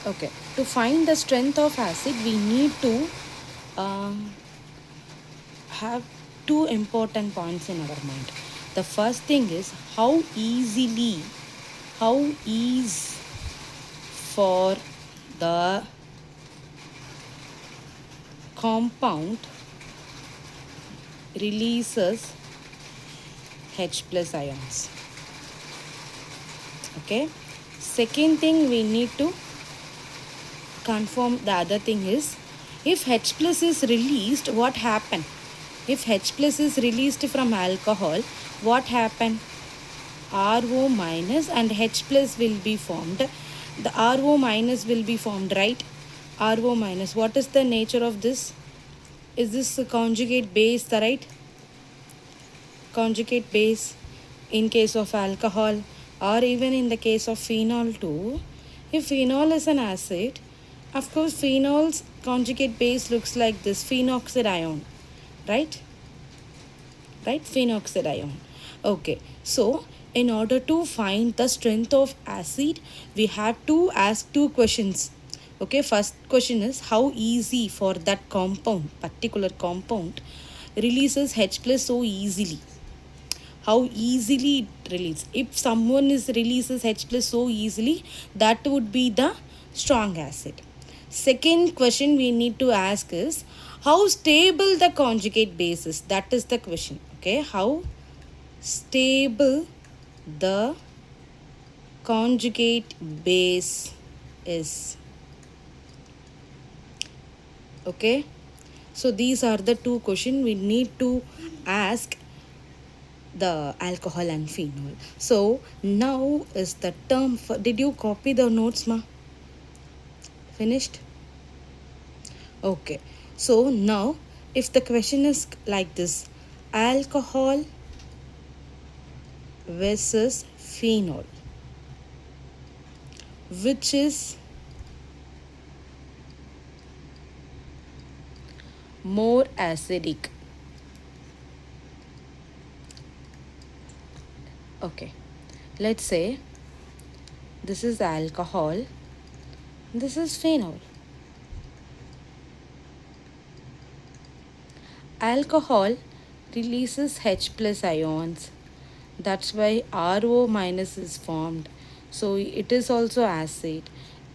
Okay, to find the strength of acid, we need to um, have two important points in our mind. The first thing is how ease for the compound releases H plus ions. Okay. Second thing we need to confirm, the other thing is, if H plus is released, what happened? If H plus is released from alcohol, what happened? RO minus and H plus will be formed. The RO minus will be formed, right? RO minus. What is the nature of this? Is this a conjugate base, right? Conjugate base in case of alcohol, or even in the case of phenol too. If phenol is an acid, of course phenol's conjugate base looks like this, phenoxide ion, right? Right, phenoxide ion. Okay, so in order to find the strength of acid, we have to ask two questions. Okay, first question is how easy for that compound, particular compound, releases H plus so easily. How easily it releases. If someone is releases H plus so easily, that would be the strong acid. Second question we need to ask is how stable the conjugate base is. That is the question. Okay, how stable the conjugate base is. Okay, so these are the two questions we need to ask the alcohol and phenol. So now is the term for, did you copy the notes, ma? Finished? Okay, so now if the question is like this, alcohol versus phenol, which is more acidic? Okay, let's say this is alcohol, this is phenol. Alcohol releases H plus ions, that's why RO minus is formed, so it is also acid.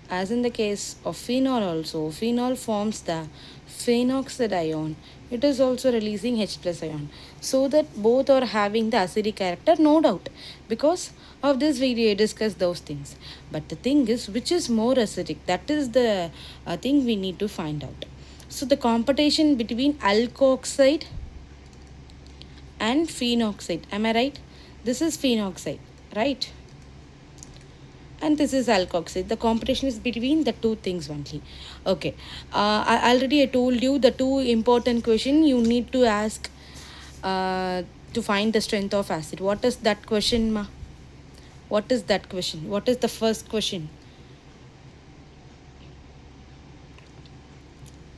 As in the case of phenol also, phenol forms the phenoxide ion, it is also releasing H plus ion, so that both are having the acidic character, no doubt, because of this video discuss those things. But the thing is, which is more acidic, that is the thing we need to find out. So the competition between alkoxide and phenoxide, am I right? This is phenoxide, right? And this is alkoxide. The competition is between the two things only. Okay, I told you the two important question you need to ask to find the strength of acid. What is that question, ma? What is that question? What is the first question?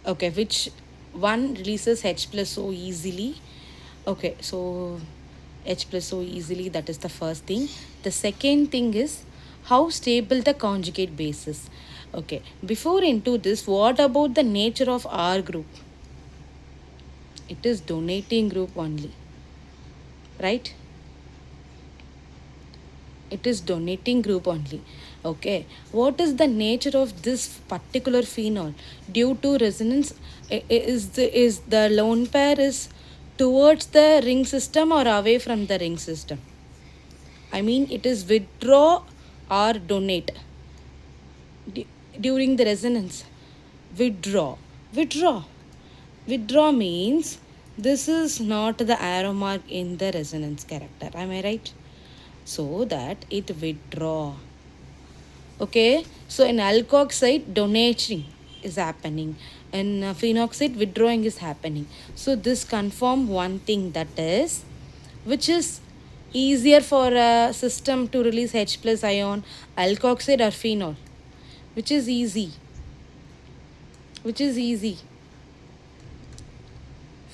Okay, which one releases H plus so easily? Okay, so H plus so easily, that is the first thing. The second thing is how stable the conjugate base is. Okay, before into this, what about the nature of R group? It is donating group only, right? It is donating group only. Okay, what is the nature of this particular phenol? Due to resonance, is the lone pair is towards the ring system or away from the ring system? I mean, it is withdraw or donate during the resonance. Withdraw. Withdraw. Withdraw means this is not the arrow mark in the resonance character. Am I right? So that it withdraw. Okay. So in alkoxide, donating is happening. In phenoxide, withdrawing is happening. So this confirm one thing, that is, which is easier for a system to release H plus ion, alkoxide or phenol? Which is easy? Which is easy?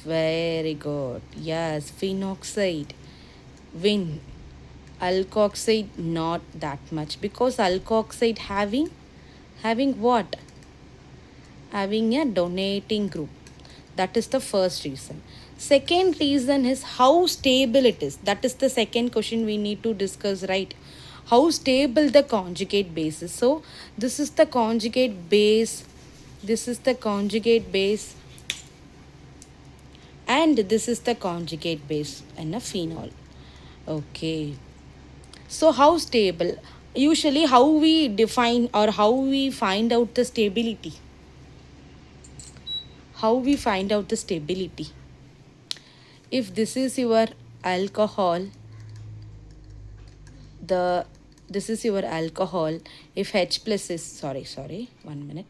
Very good. Yes, phenoxide. Win. Alkoxide not that much, because alkoxide having Having what? Having a donating group. That is the first reason. Second reason is how stable it is. That is the second question we need to discuss, right? How stable the conjugate base is. So this is the conjugate base. This is the conjugate base. And this is the conjugate base in a phenol. Okay. So how stable? Usually how we define or how we find out the stability? How we find out the stability? If this is your alcohol, the this is your alcohol. If H plus is, sorry, 1 minute.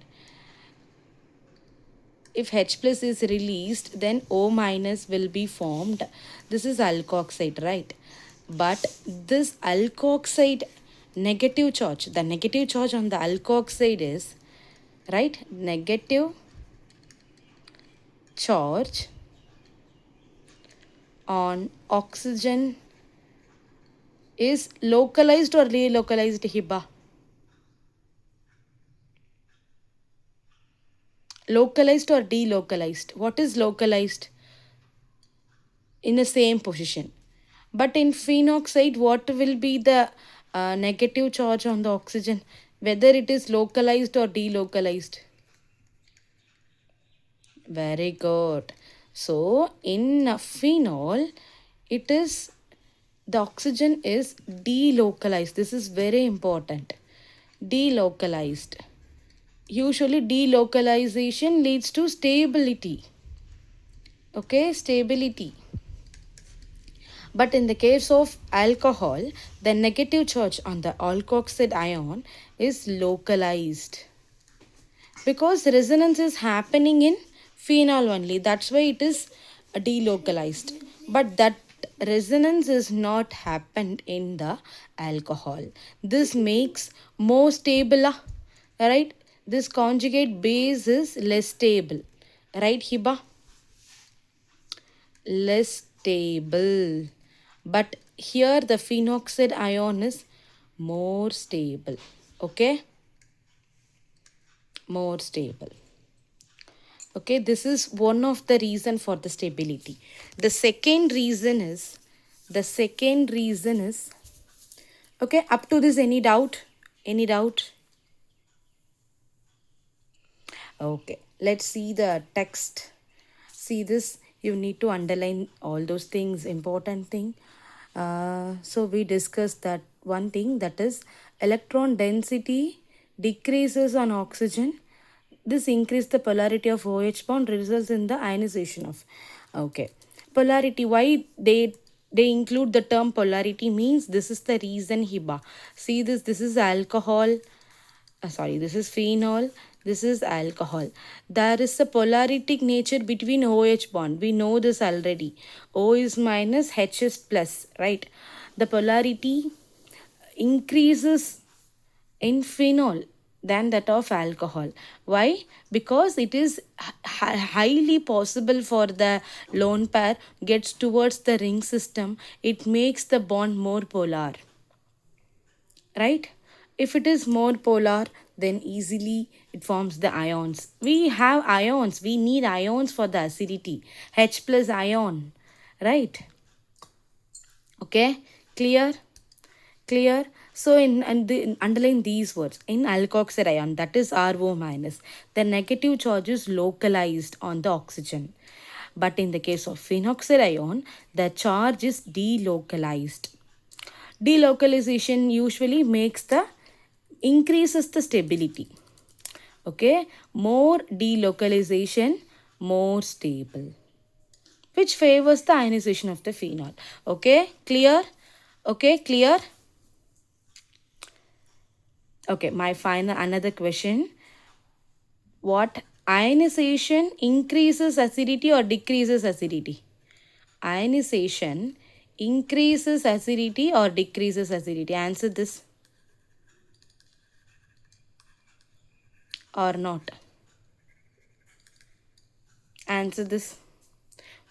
If H plus is released, then O minus will be formed. This is alkoxide, right? But this alkoxide negative charge, the negative charge on the alkoxide is, right? Negative charge on oxygen is localized or relocalized, Hiba? Localized or delocalized? What is localized? In the same position. But in phenoxide, what will be the negative charge on the oxygen? Whether it is localized or delocalized? Very good. So in phenol, it is the oxygen is delocalized. This is very important. Delocalized. Usually delocalization leads to stability. Okay, stability. But in the case of alcohol, the negative charge on the alkoxide ion is localized. Because resonance is happening in phenol only. That's why it is delocalized. But that resonance is not happened in the alcohol. This makes more stable. Right? This conjugate base is less stable. Right, Hiba? Less stable. But here the phenoxide ion is more stable. Okay? More stable. Okay, this is one of the reason for the stability. The second reason is, okay, up to this, any doubt? Any doubt? Okay, let's see the text. See this, you need to underline all those things, important thing. So we discussed that one thing, that is electron density decreases on oxygen. This increase the polarity of OH bond results in the ionization of. Okay, polarity. Why they include the term polarity means this is the reason, Hiba. See this. This is alcohol. This is phenol. This is alcohol. There is a polaritic nature between OH bond. We know this already. O is minus, H is plus, right? The polarity increases in phenol than that of alcohol. Why? Because it is highly possible for the lone pair gets towards the ring system. It makes the bond more polar. Right? If it is more polar, then easily it forms the ions. We have ions. We need ions for the acidity. H plus ion. Right? Okay? Clear? Clear? So underline these words. In alkoxide ion, that is RO minus, the negative charge is localized on the oxygen. But in the case of phenoxide ion, the charge is delocalized. Delocalization usually increases the stability. Okay, more delocalization, more stable, which favors the ionization of the phenol. Okay, clear? Okay, clear? Okay, my final another question. What ionization increases acidity or decreases acidity? Ionization increases acidity or decreases acidity? Answer this. Or not? Answer this.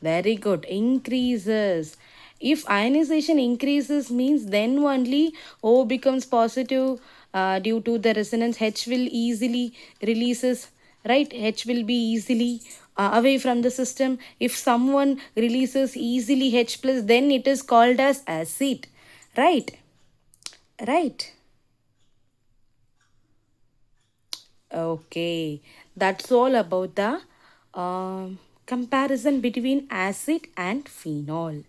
Very good. Increases. If ionization increases means then only O becomes positive due to the resonance. H will easily releases, right? H will be easily away from the system. If someone releases easily H plus, then it is called as acid, right? Right. Okay, that's all about the comparison between acid and phenol.